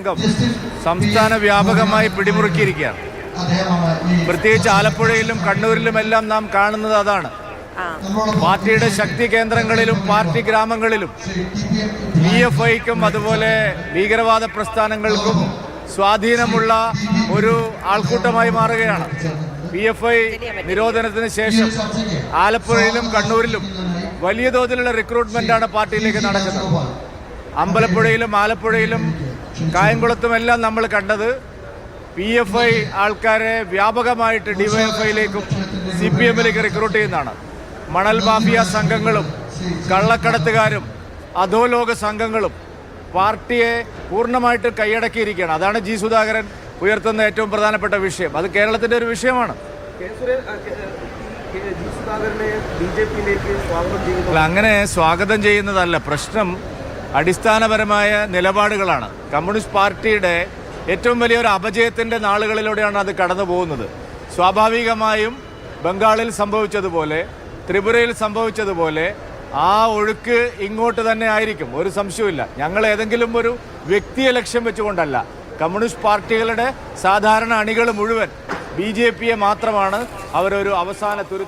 സംഘം സംസ്ഥാന വ്യാപകമായി പിടിമുറുക്കിയിരിക്കുകയാണ്. പ്രത്യേകിച്ച് ആലപ്പുഴയിലും കണ്ണൂരിലുമെല്ലാം നാം കാണുന്നത് അതാണ്. പാർട്ടിയുടെ ശക്തി കേന്ദ്രങ്ങളിലും പാർട്ടി ഗ്രാമങ്ങളിലും PFIക്കും അതുപോലെ ഭീകരവാദ പ്രസ്ഥാനങ്ങൾക്കും സ്വാധീനമുള്ള ഒരു ആൾക്കൂട്ടമായി മാറുകയാണ്. PFI നിരോധനത്തിന് ശേഷം ആലപ്പുഴയിലും കണ്ണൂരിലും വലിയ തോതിലുള്ള റിക്രൂട്ട്മെന്റാണ് പാർട്ടിയിലേക്ക് നടക്കുന്നത്. അമ്പലപ്പുഴയിലും ആലപ്പുഴയിലും കായംകുളത്തുമെല്ലാം നമ്മൾ കണ്ടത് PFI ആൾക്കാരെ വ്യാപകമായിട്ട് DYFIയിലേക്കും CPMലേക്ക് റിക്രൂട്ട് ചെയ്യുന്നതാണ്. മണൽ മാഫിയ സംഘങ്ങളും കള്ളക്കടത്തുകാരും അധോലോക സംഘങ്ങളും പാർട്ടിയെ പൂർണ്ണമായിട്ട് കൈയടക്കിയിരിക്കുകയാണ്. അതാണ് G. സുധാകരൻ ഉയർത്തുന്ന ഏറ്റവും പ്രധാനപ്പെട്ട വിഷയം. അത് കേരളത്തിൻ്റെ ഒരു വിഷയമാണ്. അങ്ങനെ സ്വാഗതം ചെയ്യുന്നതല്ല പ്രശ്നം, അടിസ്ഥാനപരമായ നിലപാടുകളാണ്. കമ്മ്യൂണിസ്റ്റ് പാർട്ടിയുടെ ഏറ്റവും വലിയൊരു അപജയത്തിൻ്റെ നാളുകളിലൂടെയാണ് അത് കടന്നു പോകുന്നത്. സ്വാഭാവികമായും ബംഗാളിൽ സംഭവിച്ചതുപോലെ ത്രിപുരയിൽ സംഭവിച്ചതുപോലെ ആ ഒഴുക്ക് ഇങ്ങോട്ട് തന്നെ ആയിരിക്കും, ഒരു സംശയവുമില്ല. ഞങ്ങൾ ഏതെങ്കിലും ഒരു വ്യക്തിയെ ലക്ഷ്യം വെച്ചുകൊണ്ടല്ല, കമ്മ്യൂണിസ്റ്റ് പാർട്ടികളുടെ സാധാരണ അണികൾ മുഴുവൻ BJPയെ മാത്രമാണ് അവരൊരു അവസാന തുരുത്ത്